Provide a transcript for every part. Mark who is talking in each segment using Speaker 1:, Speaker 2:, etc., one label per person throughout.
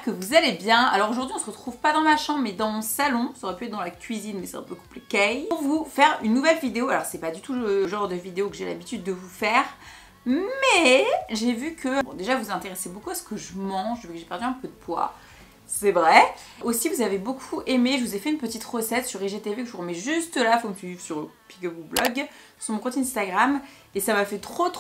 Speaker 1: que vous allez bien. Alors aujourd'hui on se retrouve pas dans ma chambre mais dans mon salon, ça aurait pu être dans la cuisine mais c'est un peu compliqué, pour vous faire une nouvelle vidéo. Alors c'est pas du tout le genre de vidéo que j'ai l'habitude de vous faire, mais j'ai vu que, bon, déjà vous vous intéressez beaucoup à ce que je mange, vu que j'ai perdu un peu de poids. C'est vrai. Aussi, vous avez beaucoup aimé. Je vous ai fait une petite recette sur IGTV que je vous remets juste là. Faut me suivre sur Peekaboo Blog, sur mon compte Instagram. Et ça m'a fait trop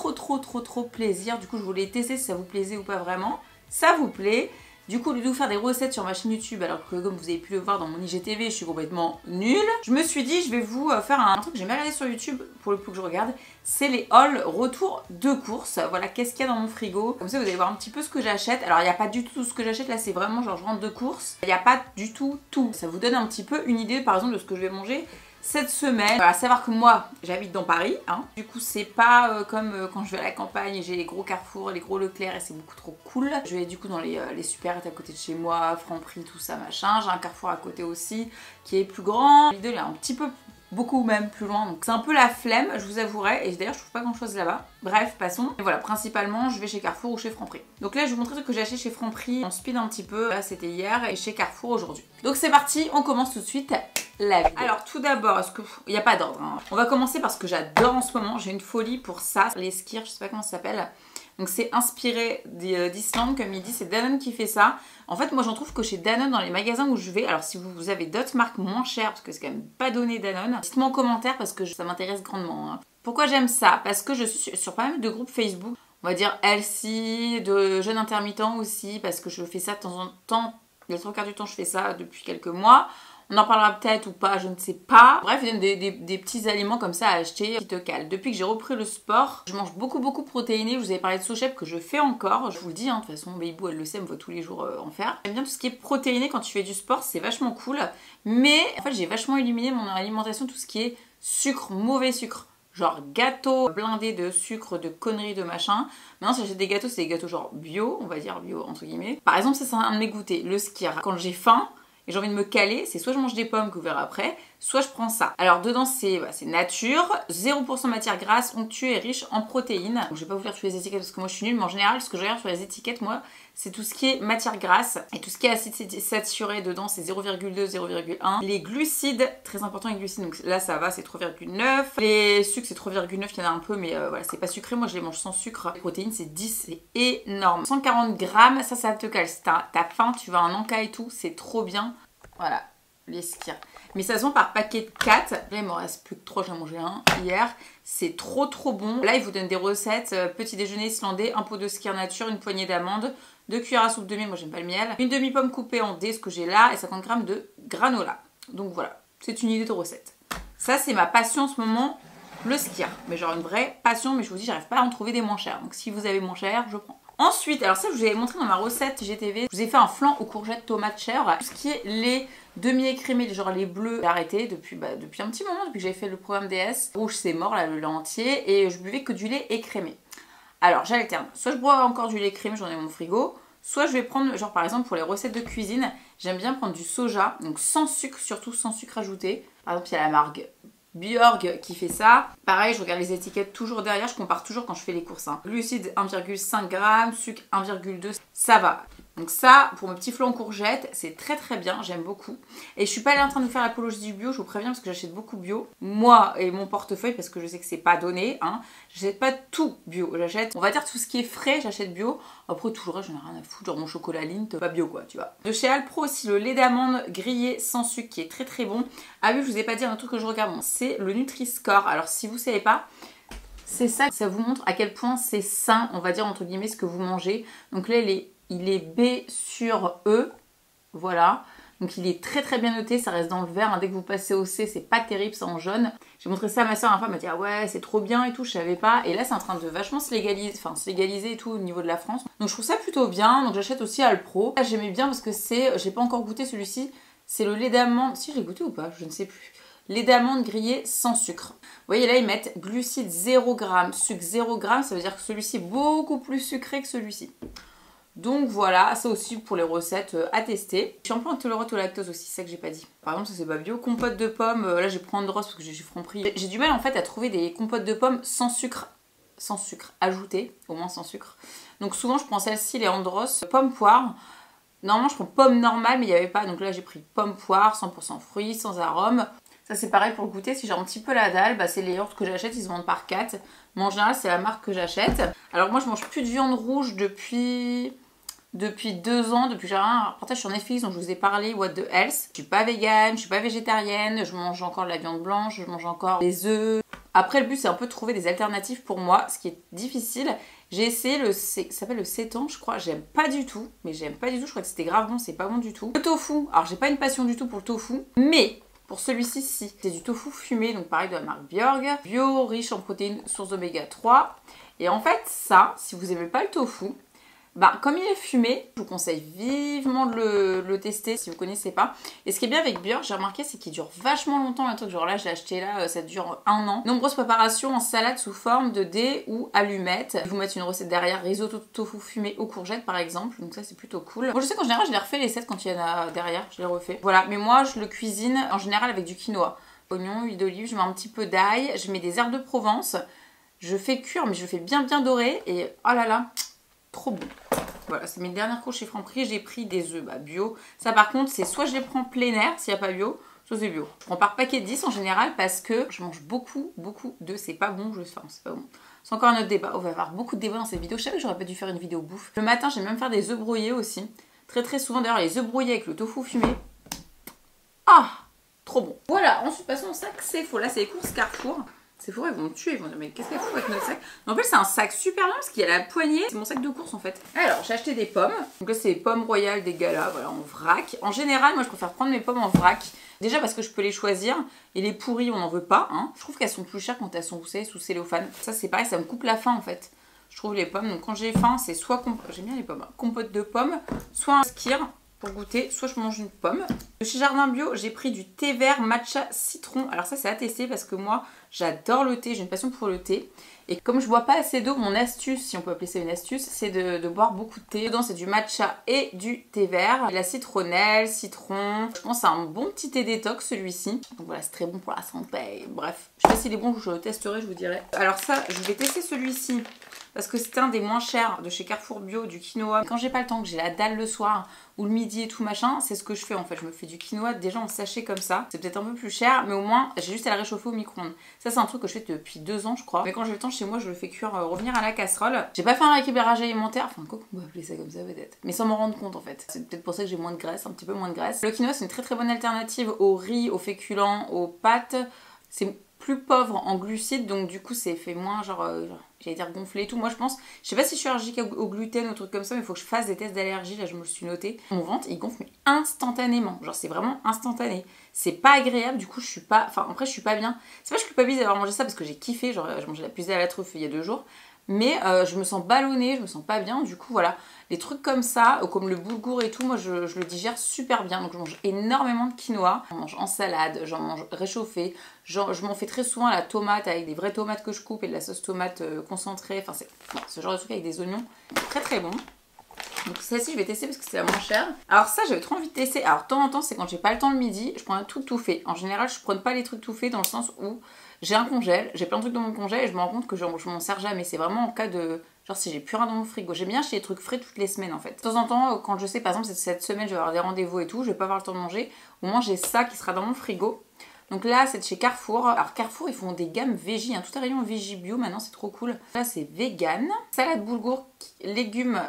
Speaker 1: plaisir. Du coup, je voulais tester si ça vous plaisait ou pas vraiment. Ça vous plaît. Du coup, au lieu de vous faire des recettes sur ma chaîne YouTube, alors que comme vous avez pu le voir dans mon IGTV, je suis complètement nulle, je me suis dit, je vais vous faire un truc que j'aime bien regarder sur YouTube, pour le peu que je regarde, c'est les hauls retour de courses. Voilà, qu'est-ce qu'il y a dans mon frigo. Comme ça, vous allez voir un petit peu ce que j'achète. Alors, il n'y a pas du tout ce que j'achète, là, c'est vraiment genre je rentre de courses. Il n'y a pas du tout tout. Ça vous donne un petit peu une idée, par exemple, de ce que je vais manger cette semaine. Voilà, savoir que moi j'habite dans Paris, hein. Du coup c'est pas comme quand je vais à la campagne et j'ai les gros Carrefour, les gros Leclerc et c'est beaucoup trop cool. Je vais du coup dans les supérettes à côté de chez moi, Franprix, tout ça machin. J'ai un Carrefour à côté aussi qui est plus grand. L'idée est un petit peu beaucoup même plus loin, donc c'est un peu la flemme, je vous avouerai, et d'ailleurs je trouve pas grand chose là-bas. Bref, passons. Et voilà, principalement je vais chez Carrefour ou chez Franprix. Donc là je vais vous montrer ce que j'ai acheté chez Franprix, on speed un petit peu, là c'était hier, et chez Carrefour aujourd'hui. Donc c'est parti, on commence tout de suite la vidéo. Alors tout d'abord, il n'y a pas d'ordre, hein. On va commencer par ce que j'adore en ce moment, j'ai une folie pour ça, les skirs, je sais pas comment ça s'appelle. Donc c'est inspiré d'Islande comme il dit, c'est Danone qui fait ça. En fait moi j'en trouve que chez Danone dans les magasins où je vais, alors si vous avez d'autres marques moins chères, parce que c'est quand même pas donné Danone, dites-moi en commentaire parce que ça m'intéresse grandement, hein. Pourquoi j'aime ça? Parce que je suis sur pas mal de groupes Facebook, on va dire Elsie, de jeunes intermittents aussi, parce que je fais ça de temps en temps, les trois quarts du temps je fais ça depuis quelques mois. On en parlera peut-être ou pas, je ne sais pas. Bref, il y a des petits aliments comme ça à acheter qui te calent. Depuis que j'ai repris le sport, je mange beaucoup protéiné. Je vous avais parlé de SoChef que je fais encore. Je vous le dis, hein, de toute façon, Babybo, elle le sait, elle me voit tous les jours en faire. J'aime bien tout ce qui est protéiné quand tu fais du sport, c'est vachement cool. Mais en fait, j'ai vachement éliminé mon alimentation, tout ce qui est sucre, mauvais sucre. Genre gâteau blindé de sucre, de conneries, de machin. Maintenant, si j'achète des gâteaux, c'est des gâteaux genre bio, on va dire bio entre guillemets. Par exemple, ça c'est un de mes goûters, le skir. Quand j'ai faim, et j'ai envie de me caler, c'est soit je mange des pommes que vous verrez après, soit je prends ça. Alors dedans c'est nature, 0% matière grasse, onctueux et riche en protéines. Donc, je vais pas vous faire toutes les étiquettes parce que moi je suis nulle, mais en général ce que je regarde sur les étiquettes moi, c'est tout ce qui est matière grasse et tout ce qui est acide saturé dedans c'est 0,2, 0,1. Les glucides, très important les glucides, donc là ça va, c'est 3,9. Les sucres c'est 3,9, il y en a un peu mais voilà, c'est pas sucré, moi je les mange sans sucre. Les protéines c'est 10, c'est énorme. 140 grammes, ça te cale. Si t'as faim, tu vas à un Anka et tout, c'est trop bien. Voilà, les skirs. Mais ça se vend par paquet de 4. Là, il m'en reste plus que 3, j'en ai mangé un hier. C'est trop bon. Là, il vous donne des recettes. Petit déjeuner islandais, un pot de skir nature, une poignée d'amandes, 2 cuillères à soupe de miel, moi j'aime pas le miel, une demi-pomme coupée en dés, ce que j'ai là, et 50 g de granola. Donc voilà, c'est une idée de recette. Ça, c'est ma passion en ce moment, le skir. Mais genre une vraie passion, mais je vous dis, j'arrive pas à en trouver des moins chers. Donc si vous avez moins cher, je prends. Ensuite, alors ça je vous avais montré dans ma recette IGTV, je vous ai fait un flan aux courgettes tomates chèvre. Tout ce qui est les demi-écrémés, genre les bleus, j'ai arrêté depuis un petit moment, depuis que j'ai fait le programme DS. Rouge c'est mort, là le lait entier, et je buvais que du lait écrémé. Alors j'alterne, soit je bois encore du lait écrémé, j'en ai dans mon frigo, soit je vais prendre, genre par exemple pour les recettes de cuisine, j'aime bien prendre du soja, donc sans sucre, surtout sans sucre ajouté. Par exemple il y a la marque Bjorg qui fait ça. Pareil, je regarde les étiquettes toujours derrière, je compare toujours quand je fais les courses, hein. Glucides 1,5 g, sucre 1,2, ça va. Donc ça, pour mes petits flans courgettes, c'est très bien, j'aime beaucoup. Et je suis pas allée en train de vous faire l'apologie du bio, je vous préviens parce que j'achète beaucoup bio. Moi et mon portefeuille, parce que je sais que c'est pas donné, hein, j'achète pas tout bio. J'achète, on va dire tout ce qui est frais, j'achète bio. Après tout le reste, j'en ai rien à foutre, genre mon chocolat Lindt, pas bio quoi, tu vois. De chez Alpro aussi, le lait d'amande grillé sans sucre qui est très bon. Ah oui, je vous ai pas dit un truc que je regarde, c'est le Nutri-Score. Alors si vous savez pas, c'est ça, ça vous montre à quel point c'est sain, on va dire entre guillemets, ce que vous mangez. Donc là, il est B sur E, voilà. Donc il est très bien noté, ça reste dans le vert, hein. Dès que vous passez au C, c'est pas terrible, ça en jaune. J'ai montré ça à ma soeur, une fois, elle m'a dit ah ouais c'est trop bien et tout, je savais pas. Et là c'est en train de vachement se légaliser et tout au niveau de la France. Donc je trouve ça plutôt bien, donc j'achète aussi Alpro. Là j'aimais bien parce que j'ai pas encore goûté celui-ci, c'est le lait d'amande, si j'ai goûté ou pas, je ne sais plus. Lait d'amande grillé sans sucre. Vous voyez là ils mettent glucides 0 g, sucre 0 g, ça veut dire que celui-ci est beaucoup plus sucré que celui-ci. Donc voilà, ça aussi pour les recettes à tester. Je suis un peu intolérante au lactose aussi, c'est ça que j'ai pas dit. Par exemple, ça c'est pas bio. Compote de pommes, là j'ai pris Andros parce que j'ai Franprix. J'ai du mal en fait à trouver des compotes de pommes sans sucre ajouté, au moins sans sucre. Donc souvent je prends celle-ci, les Andros, pommes poire. Normalement, je prends pomme normale, mais il n'y avait pas. Donc là, j'ai pris pomme poire, 100% fruits, sans arôme. Ça, c'est pareil pour le goûter. Si j'ai un petit peu la dalle, bah, c'est les yaourts que j'achète. Ils se vendent par 4. Mais en général, c'est la marque que j'achète. Alors moi, je mange plus de viande rouge depuis 2 ans, depuis que j'ai un reportage sur Netflix dont je vous ai parlé, What the Health. Je suis pas végane, je suis pas végétarienne, je mange encore de la viande blanche, je mange encore des œufs. Après, le but, c'est un peu de trouver des alternatives pour moi, ce qui est difficile. J'ai essayé ça s'appelle le sétan, je crois. J'aime pas du tout, mais j'aime pas du tout. Je crois que c'était grave bon, c'est pas bon du tout. Le tofu, alors j'ai pas une passion du tout pour le tofu, mais pour celui-ci, si. C'est du tofu fumé, donc pareil de la marque Björg. Bio, riche en protéines, source d'oméga 3. Et en fait, ça, si vous aimez pas le tofu, bah, comme il est fumé, je vous conseille vivement de le tester si vous connaissez pas. Et ce qui est bien avec Björk, j'ai remarqué, c'est qu'il dure vachement longtemps. Un truc genre là, je l'ai acheté là, ça dure 1 an. Nombreuses préparations en salade sous forme de dés ou allumettes. Je vous mettre une recette derrière, risotto tofu fumé aux courgettes par exemple. Donc ça, c'est plutôt cool. Bon, je sais qu'en général, je les refais les sets quand il y en a derrière, je les refais. Voilà, mais moi, je le cuisine en général avec du quinoa. Oignon, huile d'olive, je mets un petit peu d'ail, je mets des herbes de Provence. Je fais cuire, mais je le fais bien doré. Et oh là là, trop bon. Voilà, c'est mes dernières courses chez Franprix. J'ai pris des œufs bio. Ça, par contre, c'est soit je les prends plein air s'il n'y a pas bio, soit c'est bio. Je prends par paquet de 10 en général parce que je mange beaucoup d'œufs. C'est pas bon, c'est pas bon. C'est encore un autre débat. On va avoir beaucoup de débats dans cette vidéo. Je savais que j'aurais pas dû faire une vidéo bouffe. Le matin, j'aime même faire des œufs brouillés aussi. Très souvent, d'ailleurs, les œufs brouillés avec le tofu fumé. Ah, trop bon. Voilà, ensuite passons au sac C'est faux. Là, c'est les courses Carrefour. C'est faux, ils vont me tuer, ils vont dire mais qu'est-ce qu'elle fout avec notre sac? En fait c'est un sac super long parce qu'il y a la poignée, c'est mon sac de course en fait. Alors j'ai acheté des pommes, donc là c'est les pommes royales des galas, voilà en vrac. En général moi je préfère prendre mes pommes en vrac, déjà parce que je peux les choisir et les pourries on n'en veut pas. Hein. Je trouve qu'elles sont plus chères quand elles sont, vous savez, sous cellophane. Ça c'est pareil, ça me coupe la faim en fait. Je trouve les pommes, donc quand j'ai faim c'est soit, j'aime bien les pommes, hein. Compote de pommes, soit un skir pour goûter, soit je mange une pomme. De chez Jardin Bio, j'ai pris du thé vert matcha citron. Alors ça c'est à tester parce que moi j'adore le thé, j'ai une passion pour le thé. Et comme je bois pas assez d'eau, mon astuce, si on peut appeler ça une astuce, c'est de boire beaucoup de thé. Dedans c'est du matcha et du thé vert. La citronnelle, citron. Je pense que c'est un bon petit thé détox celui-ci. Donc voilà, c'est très bon pour la santé. Bref, je sais pas s'il est bon, je le testerai, je vous dirai. Alors ça, je vais tester celui-ci. Parce que c'est un des moins chers de chez Carrefour Bio, du quinoa. Quand j'ai pas le temps, que j'ai la dalle le soir ou le midi et tout machin, c'est ce que je fais en fait. Je me fais du quinoa déjà en sachet comme ça. C'est peut-être un peu plus cher, mais au moins j'ai juste à la réchauffer au micro-ondes. Ça c'est un truc que je fais depuis 2 ans je crois. Mais quand j'ai le temps chez moi, je le fais cuire, revenir à la casserole. J'ai pas fait un rééquilibrage alimentaire, enfin quoi qu'on peut appeler ça comme ça peut-être. Mais sans m'en rendre compte en fait. C'est peut-être pour ça que j'ai moins de graisse, un petit peu moins de graisse. Le quinoa c'est une très bonne alternative au riz, aux féculents, aux pâtes. C'est plus pauvre en glucides, donc du coup c'est fait moins genre j'allais dire gonflé et tout. Moi je pense, je sais pas si je suis allergique au gluten ou trucs comme ça, mais il faut que je fasse des tests d'allergie. Là je me le suis noté. Mon ventre il gonfle mais instantanément, genre c'est vraiment instantané. C'est pas agréable, du coup je suis pas, enfin après je suis pas bien. C'est pas que je culpabilise d'avoir mangé ça parce que j'ai kiffé, genre j'ai mangé la pizza à la truffe il y a 2 jours. Mais je me sens ballonnée, je me sens pas bien, du coup voilà. Les trucs comme ça, comme le boulgour et tout, moi je le digère super bien. Donc je mange énormément de quinoa. J'en mange en salade, j'en mange réchauffé. Je m'en fais très souvent à la tomate avec des vraies tomates que je coupe et de la sauce tomate concentrée. Enfin c'est ce genre de truc avec des oignons. Très bon. Donc celle-ci je vais tester parce que c'est la moins chère. Alors ça j'avais trop envie de tester. Alors de temps en temps c'est quand j'ai pas le temps le midi, je prends un truc tout fait. En général je prends pas les trucs tout faits dans le sens où j'ai un congèle, j'ai plein de trucs dans mon congèle et je me rends compte que je m'en sers jamais. C'est vraiment en cas de... Genre si j'ai plus rien dans mon frigo. J'aime bien acheter des trucs frais toutes les semaines en fait. De temps en temps, quand je sais par exemple cette semaine je vais avoir des rendez-vous et tout, je vais pas avoir le temps de manger, au moins j'ai ça qui sera dans mon frigo. Donc là c'est de chez Carrefour. Alors Carrefour ils font des gammes végé, hein, tout un rayon végé bio maintenant, c'est trop cool. Là c'est vegan, salade boulgour, légumes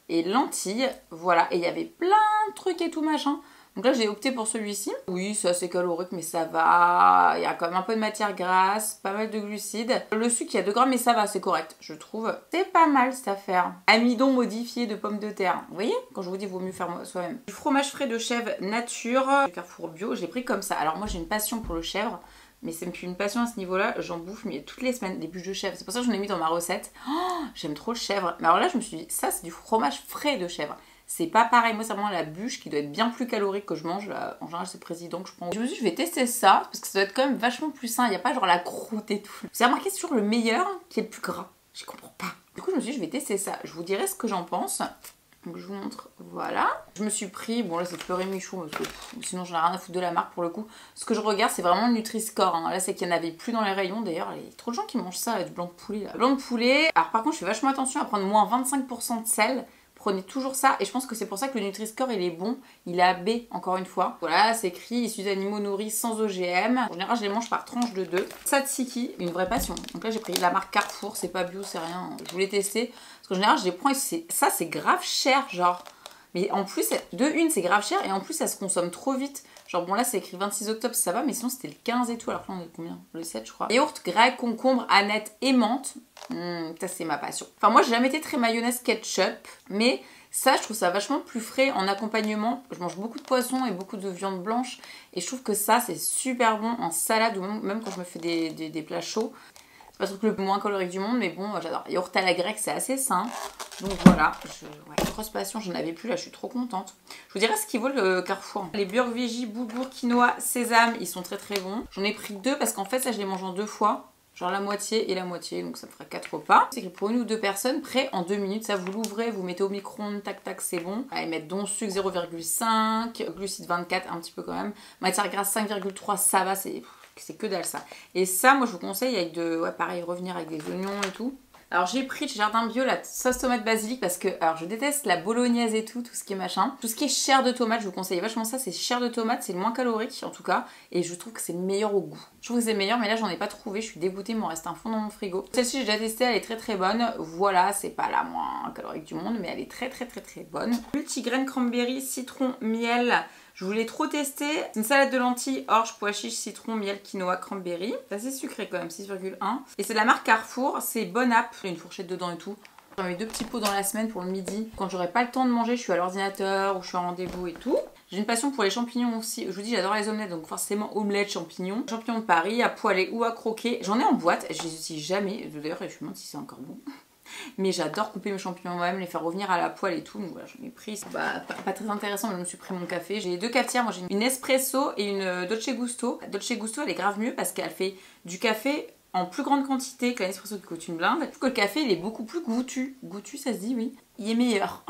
Speaker 1: et lentilles, voilà. Et il y avait plein de trucs et tout machin. Donc là j'ai opté pour celui-ci. Oui c'est assez calorique mais ça va. Il y a quand même un peu de matière grasse, pas mal de glucides. Le sucre il y a 2 grammes mais ça va, c'est correct je trouve. C'est pas mal cette affaire. Amidon modifié de pommes de terre. Vous voyez, quand je vous dis il vaut mieux faire soi-même. Du fromage frais de chèvre nature, Carrefour Bio, je l'ai pris comme ça. Alors moi j'ai une passion pour le chèvre. Mais c'est plus une passion à ce niveau-là, j'en bouffe mais toutes les semaines des bûches de chèvre. C'est pour ça que j'en ai mis dans ma recette. Oh, j'aime trop le chèvre. Mais alors là je me suis dit, ça c'est du fromage frais de chèvre. C'est pas pareil, moi c'est vraiment la bûche qui doit être bien plus calorique que je mange. Là, en général c'est président que je prends. Je me suis dit je vais tester ça parce que ça doit être quand même vachement plus sain. Il n'y a pas genre la croûte et tout. Vous avez remarqué c'est toujours le meilleur qui est le plus gras. Je comprends pas. Du coup je me suis dit je vais tester ça. Je vous dirai ce que j'en pense. Donc je vous montre, voilà. Je me suis pris, bon là c'est peu Rémichou parce que sinon j'en ai rien à foutre de la marque pour le coup. Ce que je regarde c'est vraiment le Nutri-Score. Hein. Là c'est qu'il n'y en avait plus dans les rayons d'ailleurs. Il y a trop de gens qui mangent ça, du blanc de poulet là. Blanc de poulet. Alors par contre je fais vachement attention à prendre moins 25% de sel. Prenez toujours ça et je pense que c'est pour ça que le Nutri-Score il est bon. Il est à B encore une fois. Voilà, c'est écrit issus d'animaux nourris sans OGM. En général, je les mange par tranche de 2. Tzatziki, une vraie passion. Donc là, j'ai pris la marque Carrefour. C'est pas bio, c'est rien. Je voulais tester. Parce qu'en général, je les prends et ça, c'est grave cher. Genre. Mais en plus, de une, c'est grave cher et en plus, ça se consomme trop vite. Genre, bon, là, c'est écrit 26 octobre, ça va, mais sinon, c'était le 15 et tout. Alors là, on est combien? Le 7, je crois. Yaourt grec, concombre, aneth et menthe. Ça, c'est ma passion. Enfin, moi, j'ai jamais été très mayonnaise ketchup, mais ça, je trouve ça vachement plus frais en accompagnement. Je mange beaucoup de poisson et beaucoup de viande blanche et je trouve que ça, c'est super bon en salade ou même quand je me fais des plats chauds. C'est pas le truc le moins calorique du monde, mais bon, j'adore. Yaourt à la grecque, c'est assez sain. Donc voilà, grosse passion, j'en avais plus, là, je suis trop contente. Je vous dirai ce qu'il vaut le Carrefour. Les beurre veggie, boulgour, quinoa, sésame, ils sont très très bons. J'en ai pris 2 parce qu'en fait, ça, je les mange en 2 fois. Genre la moitié et la moitié, donc ça me fera 4 repas. C'est que pour 1 ou 2 personnes, prêt en 2 minutes. Ça, vous l'ouvrez, vous mettez au micro-ondes, tac tac, c'est bon. Allez, mettre donc sucre 0,5, glucides 24, un petit peu quand même. Matière grasse 5,3, ça va, c'est que dalle ça. Et ça, moi je vous conseille avec pareil, revenir avec des oignons et tout. Alors j'ai pris chez Jardin Bio la sauce tomate basilic parce que, alors je déteste la bolognaise et tout ce qui est machin. Tout ce qui est chair de tomate, je vous conseille vachement ça, c'est chair de tomate, c'est le moins calorique en tout cas. Et je trouve que c'est le meilleur au goût. Je trouve que c'est meilleur, mais là j'en ai pas trouvé, je suis dégoûtée, il m'en reste un fond dans mon frigo. Celle-ci j'ai déjà testée, elle est très très bonne. Voilà, c'est pas la moins calorique du monde, mais elle est très très très très bonne. Multigraine cranberry, citron, miel. Je voulais trop tester. C'est une salade de lentilles, orge, pois chiches, citron, miel, quinoa, cranberry. C'est assez sucré quand même, 6,1. Et c'est de la marque Carrefour, c'est Bon App. Il y a une fourchette dedans et tout. J'en mets 2 petits pots dans la semaine pour le midi. Quand j'aurai pas le temps de manger, je suis à l'ordinateur ou je suis en rendez-vous et tout. J'ai une passion pour les champignons aussi. Je vous dis, j'adore les omelettes, donc forcément omelette, champignons. Champignons de Paris, à poêler ou à croquer. J'en ai en boîte, je les utilise jamais. D'ailleurs, je me demande si c'est encore bon. Mais j'adore couper mes champignons moi-même, les faire revenir à la poêle et tout. Donc voilà, j'en ai pris. Pas très intéressant, mais je me suis pris mon café. J'ai 2 cafetières. Moi, j'ai une espresso et une Dolce Gusto. La Dolce Gusto, elle est grave mieux parce qu'elle fait du café en plus grande quantité que l'espresso qui coûte une blinde. Je trouve que le café, il est beaucoup plus goûtu. Goûtu, ça se dit, oui. Il est meilleur.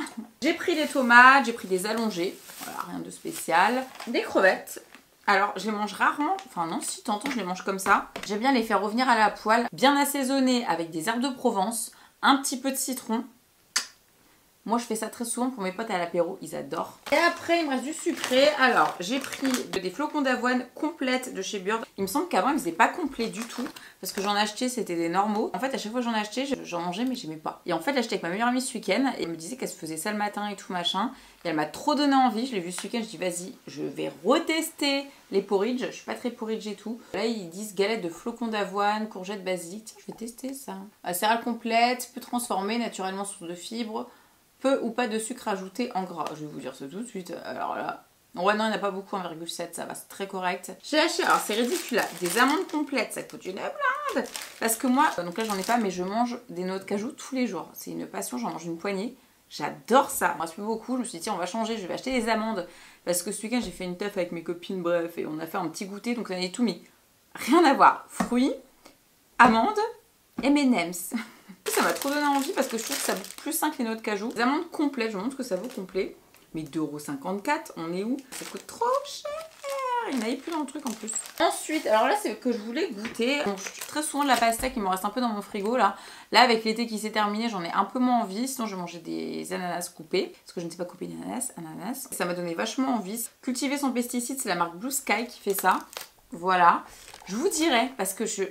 Speaker 1: J'ai pris des tomates, j'ai pris des allongés. Voilà, rien de spécial. Des crevettes. Alors, je les mange rarement, enfin non, si tantôt je les mange comme ça. J'aime bien les faire revenir à la poêle, bien assaisonnées avec des herbes de Provence. Un petit peu de citron. Moi, je fais ça très souvent pour mes potes à l'apéro. Ils adorent. Et après, il me reste du sucré. Alors, j'ai pris des flocons d'avoine complètes de chez Bird. Il me semble qu'avant, ils faisaient pas complet du tout. Parce que j'en achetais, c'était des normaux. En fait, à chaque fois que j'en achetais, j'en mangeais, mais j'aimais pas. Et en fait, j'ai acheté avec ma meilleure amie ce week-end. Et elle me disait qu'elle se faisait ça le matin et tout machin. Et elle m'a trop donné envie. Je l'ai vu ce week-end. Je dis, vas-y, je vais retester les porridge. Je suis pas très porridge et tout. Là, ils disent galette de flocons d'avoine, courgettes, basilic. Tiens, je vais tester ça. Céréales complètes, peu transformées, naturellement source de fibres. Peu ou pas de sucre ajouté en gras. Je vais vous dire ça tout de suite. Alors là, ouais, non, il n'y en a pas beaucoup, 1,7, ça va, c'est très correct. J'ai acheté, alors c'est ridicule là, des amandes complètes, ça coûte une blinde. Parce que moi, donc là j'en ai pas, mais je mange des noix de cajou tous les jours. C'est une passion, j'en mange une poignée. J'adore ça. Il me reste plus beaucoup, je me suis dit, tiens, on va changer, je vais acheter des amandes. Parce que ce week-end, j'ai fait une teuf avec mes copines, bref, et on a fait un petit goûter, donc on avait tout mis. Rien à voir. Fruits, amandes, M&M's. Ça m'a trop donné envie parce que je trouve que ça vaut plus sain que les noix de cajou. Les amandes complètes, je vous montre ce que ça vaut complet. Mais 2,54 €, on est où? Ça coûte trop cher. Il n'y en avait plus dans le truc en plus. Ensuite, alors là c'est que je voulais goûter. Bon, je suis très souvent de la pastèque, il me reste un peu dans mon frigo là. Là avec l'été qui s'est terminé, j'en ai un peu moins envie. Sinon je vais manger des ananas coupés. Parce que je ne sais pas couper des ananas. Ça m'a donné vachement envie. Cultiver sans pesticides, c'est la marque Blue Sky qui fait ça. Voilà. Je vous dirai parce que je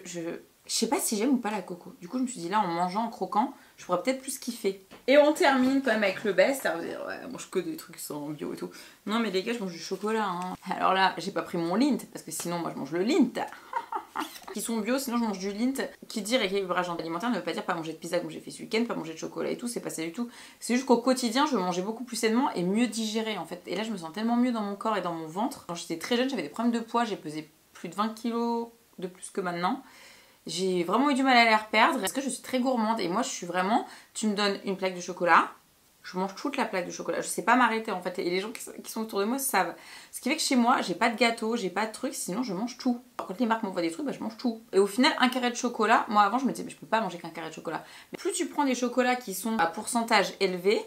Speaker 1: sais pas si j'aime ou pas la coco. Du coup, je me suis dit là, en mangeant, en croquant, je pourrais peut-être plus kiffer. Et on termine quand même avec le best. Ça veut dire, ouais, je mange que des trucs sans bio et tout. Non, mais les gars, je mange du chocolat. Hein. Alors là, j'ai pas pris mon Lindt parce que sinon, moi, je mange le Lindt. Qui sont bio, sinon je mange du Lindt. Qui dit rééquilibrage alimentaire ne veut pas dire pas manger de pizza comme j'ai fait ce week-end, pas manger de chocolat et tout, c'est pas ça du tout. C'est juste qu'au quotidien, je veux manger beaucoup plus sainement et mieux digérer en fait. Et là, je me sens tellement mieux dans mon corps et dans mon ventre. Quand j'étais très jeune, j'avais des problèmes de poids, j'ai pesé plus de 20 kilos de plus que maintenant. J'ai vraiment eu du mal à les reperdre parce que je suis très gourmande et moi je suis vraiment, tu me donnes une plaque de chocolat, je mange toute la plaque de chocolat, je sais pas m'arrêter en fait et les gens qui sont autour de moi savent. Ce qui fait que chez moi j'ai pas de gâteau, j'ai pas de trucs, sinon je mange tout. Alors, quand les marques m'envoient des trucs, bah, je mange tout. Et au final un carré de chocolat, moi avant je me disais mais je peux pas manger qu'un carré de chocolat. Mais plus tu prends des chocolats qui sont à pourcentage élevé,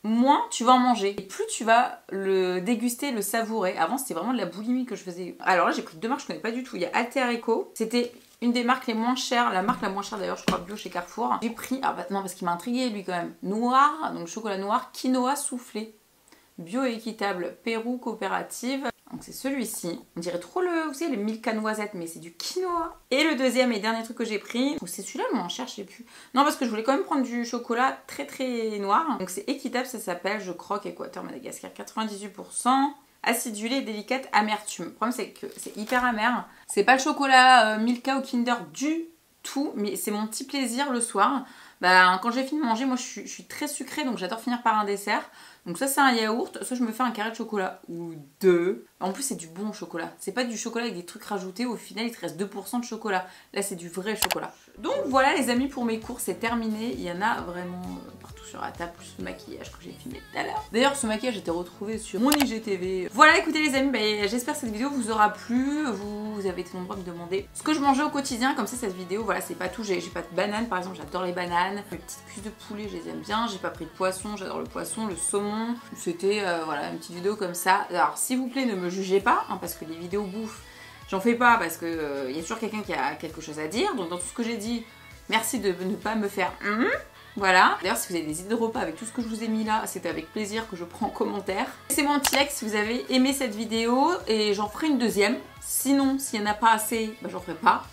Speaker 1: moins tu vas en manger. Et plus tu vas le déguster, le savourer. Avant, c'était vraiment de la boulimie que je faisais. Alors là, j'ai pris 2 marques que je connais pas du tout. Il y a Alter Eco. C'était une des marques les moins chères, la marque la moins chère d'ailleurs je crois bio chez Carrefour. J'ai pris, ah bah non parce qu'il m'a intrigué lui quand même, noir, donc chocolat noir, quinoa soufflé, bio et équitable, Pérou coopérative. Donc c'est celui-ci, on dirait trop le, vous savez, le Milka noisette, mais c'est du quinoa. Et le deuxième et dernier truc que j'ai pris, c'est celui-là le moins cher, je sais plus. Non parce que je voulais quand même prendre du chocolat très très noir. Donc c'est équitable, ça s'appelle Je croque Équateur Madagascar, 98%. Acidulé et délicate amertume. Le problème c'est que c'est hyper amer. C'est pas le chocolat Milka ou Kinder du tout, mais c'est mon petit plaisir le soir. Bah, quand j'ai fini de manger, moi je suis très sucrée donc j'adore finir par un dessert. Donc ça c'est un yaourt, soit je me fais un carré de chocolat ou deux. En plus c'est du bon chocolat. C'est pas du chocolat avec des trucs rajoutés, au final il te reste 2% de chocolat. Là c'est du vrai chocolat. Donc voilà les amis pour mes courses, c'est terminé. Il y en a vraiment partout sur la table, plus le maquillage que j'ai filmé tout à l'heure. D'ailleurs ce maquillage était retrouvé sur mon IGTV. Voilà écoutez les amis, bah, j'espère que cette vidéo vous aura plu. Vous avez été nombreux à me demander ce que je mangeais au quotidien. Comme ça cette vidéo, voilà c'est pas tout. J'ai pas de bananes par exemple, j'adore les bananes. Les petites cuisses de poulet je les aime bien. J'ai pas pris de poisson, j'adore le poisson, le saumon. C'était voilà une petite vidéo comme ça. Alors s'il vous plaît ne me jugez pas hein, parce que les vidéos bouffe j'en fais pas parce que y a toujours quelqu'un qui a quelque chose à dire. Donc dans tout ce que j'ai dit, merci de ne pas me faire voilà. D'ailleurs si vous avez des idées de repas avec tout ce que je vous ai mis là, c'est avec plaisir que je prends en commentaire. Laissez-moi un petit like si vous avez aimé cette vidéo et j'en ferai une deuxième. Sinon s'il n'y en a pas assez, bah, j'en ferai pas.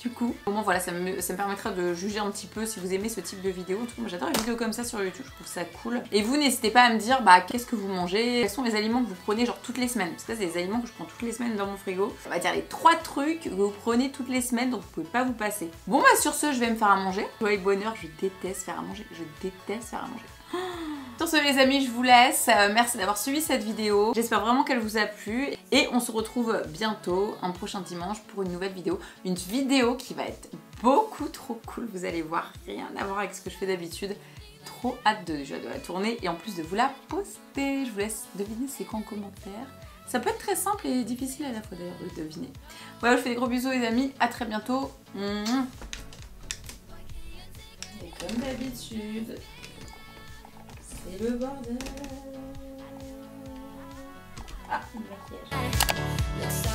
Speaker 1: Du coup, au moins voilà, ça me permettra de juger un petit peu si vous aimez ce type de vidéo. Moi j'adore les vidéos comme ça sur YouTube, je trouve ça cool. Et vous n'hésitez pas à me dire bah qu'est-ce que vous mangez, quels sont les aliments que vous prenez genre toutes les semaines. Parce que là c'est des aliments que je prends toutes les semaines dans mon frigo. Ça va dire les 3 trucs que vous prenez toutes les semaines donc vous pouvez pas vous passer. Bon bah sur ce je vais me faire à manger. Joie et bonheur, je déteste faire à manger. Je déteste faire à manger. Sur ce les amis je vous laisse, merci d'avoir suivi cette vidéo, j'espère vraiment qu'elle vous a plu et on se retrouve bientôt un prochain dimanche pour une nouvelle vidéo, une vidéo qui va être beaucoup trop cool, vous allez voir, rien à voir avec ce que je fais d'habitude, trop hâte déjà de la tourner et en plus de vous la poster, je vous laisse deviner c'est quoi en commentaire. Ça peut être très simple et difficile à la fois d'ailleurs de deviner. Voilà, je fais des gros bisous les amis, à très bientôt. Et comme d'habitude, c'est le bordel. Ah, le maquillage.